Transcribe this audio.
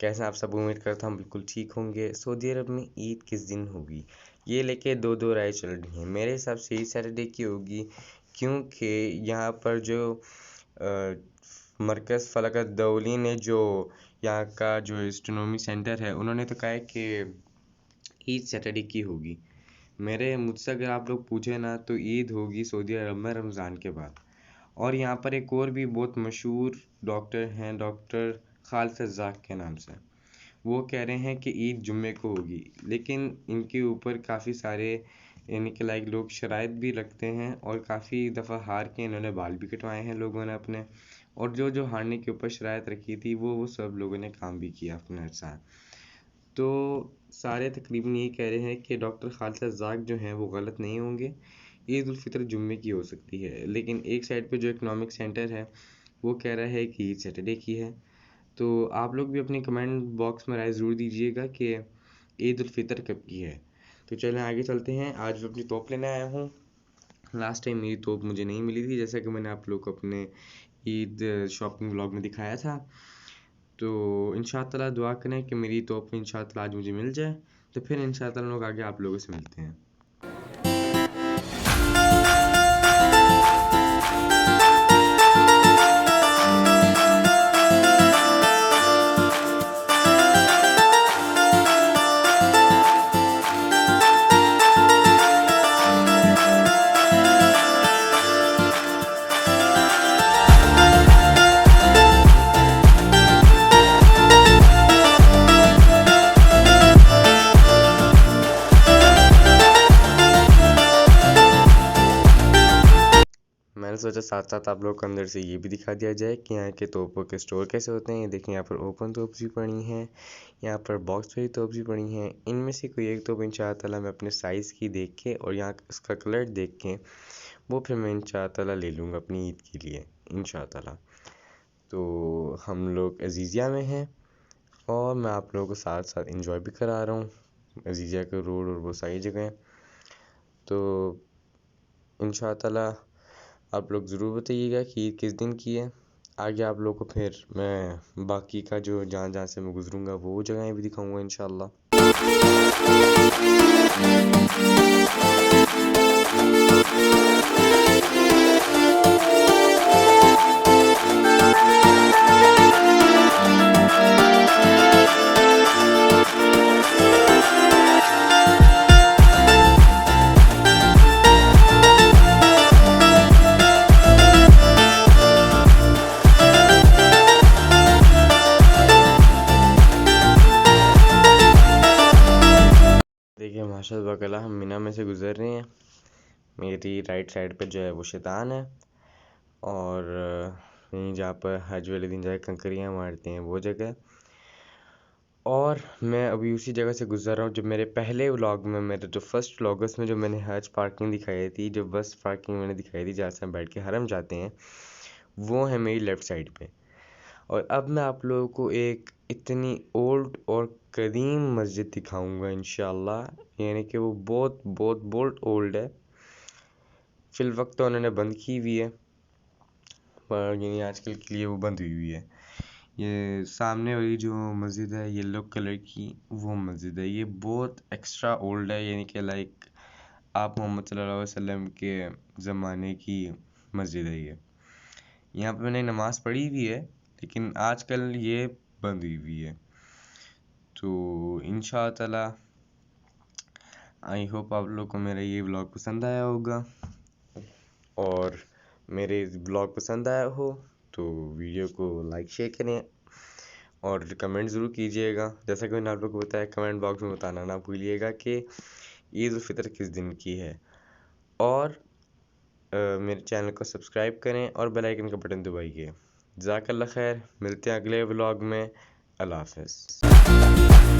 कैसे हैं आप सब? उम्मीद करता हूँ बिल्कुल ठीक होंगे। सऊदी अरब में ईद किस दिन होगी, ये लेके दो राय चल रही हैं। मेरे हिसाब से ईद सैटरडे की होगी, क्योंकि यहाँ पर जो मरकज़ फ़लकत दौली ने जो यहाँ का जो एस्ट्रोनॉमी सेंटर है, उन्होंने तो कहा है कि ईद सैटरडे की होगी। मुझसे अगर आप लोग पूछे ना, तो ईद होगी सऊदी अरब में रमज़ान के बाद। और यहाँ पर एक और भी बहुत मशहूर डॉक्टर हैं, डॉक्टर खालिद रज़ाक के नाम से। वो कह रहे हैं कि ईद जुम्मे को होगी, लेकिन इनके ऊपर काफ़ी सारे यानी कि लोग शराइत भी रखते हैं, और काफ़ी दफ़ा हार के इन्होंने बाल भी कटवाए हैं लोगों ने अपने। और जो हारने के ऊपर शराइत रखी थी, वो सब लोगों ने काम भी किया अपने साथ। तो सारे तकरीबन ये कह रहे हैं कि डॉक्टर खालिद रज़ाक जो हैं वो गलत नहीं होंगे, ईद उल फितर जुम्मे की हो सकती है। लेकिन एक साइड पे जो इकोनॉमिक सेंटर है, वो कह रहा है कि ईद सैटरडे की है। तो आप लोग भी अपनी कमेंट बॉक्स में राय ज़रूर दीजिएगा कि ईद उल फितर कब की है। तो चलें आगे चलते हैं। आज मैं अपनी तोप लेने आया हूँ। लास्ट टाइम मेरी तोप मुझे नहीं मिली थी, जैसा कि मैंने आप लोग को अपने ईद शॉपिंग व्लॉग में दिखाया था। तो इंशाअल्लाह दुआ करें कि मेरी तोप इंशाअल्लाह आज मुझे मिल जाए। तो फिर इंशाअल्लाह लोग आगे आप लोगों से मिलते हैं। मैंने सोचा साथ साथ आप लोग को अंदर से ये भी दिखा दिया जाए कि यहाँ के तोपों के स्टोर कैसे होते हैं। ये देखिए, यहाँ पर ओपन तोप भी पड़ी हैं, यहाँ पर बॉक्स वाली तोप भी पड़ी हैं। इनमें से कोई एक तोप इंशाअल्लाह मैं अपने साइज़ की देख के और यहाँ इसका कलर देख के वो फिर मैं इंशाअल्लाह ले लूँगा अपनी ईद के लिए इंशाअल्लाह। तो हम लोग अजीज़िया में हैं, और मैं आप लोगों को साथ साथ इंजॉय भी करा रहा हूँ अजीज़िया के रोड और वो सारी जगह। तो इंशाअल्लाह आप लोग ज़रूर बताइएगा कि ईद किस दिन की है। आगे आप लोग को फिर मैं बाकी का जो जहाँ से मैं गुज़रूँगा वो जगहें भी दिखाऊँगा इंशाअल्लाह। देखिए माशाअल्लाह, हम मिना में से गुज़र रहे हैं। मेरी राइट साइड पे जो है वो शैतान है, और यहीं जहाँ पर हज वाले दिन जाके कंकरियाँ मारते हैं वो जगह। और मैं अभी उसी जगह से गुज़र रहा हूँ जो मेरे पहले व्लॉग में, मेरा जो फर्स्ट व्लॉग है उसमें जो मैंने हज पार्किंग दिखाई थी, जो बस पार्किंग मैंने दिखाई थी जहाँ से हम बैठ के हरम जाते हैं, वो है मेरी लेफ़्ट साइड पे। और अब मैं आप लोगों को एक इतनी ओल्ड और कदीम मस्जिद दिखाऊंगा इंशाअल्लाह, यानी कि वो बहुत बहुत बहुत ओल्ड है। फ़िल वक्त तो उन्होंने बंद की हुई है, पर यानी आजकल के लिए वो बंद हुई है। ये सामने वाली जो मस्जिद है येलो कलर की, वो मस्जिद है। ये बहुत एक्स्ट्रा ओल्ड है, यानी कि आप मोहम्मद सल्लल्लाहु अलैहि वसल्लम के ज़माने की मस्जिद है ये। यहाँ पे मैंने नमाज़ पढ़ी हुई है, लेकिन आजकल ये बंद हुई है। तो इंशाअल्लाह आई होप आप लोग को मेरा ये व्लॉग पसंद आया होगा, और मेरे व्लॉग पसंद आया हो तो वीडियो को लाइक शेयर करें और कमेंट ज़रूर कीजिएगा। जैसा कि मैंने आप लोग को बताया, कमेंट बॉक्स में बताना ना भूलिएगा कि ईद उल फितर किस दिन की है। और मेरे चैनल को सब्सक्राइब करें और बेल आइकन का बटन दबाइए। जज़ाकल्लाह खैर, मिलते हैं अगले व्लॉग में। अल्लाह हाफ़िज़।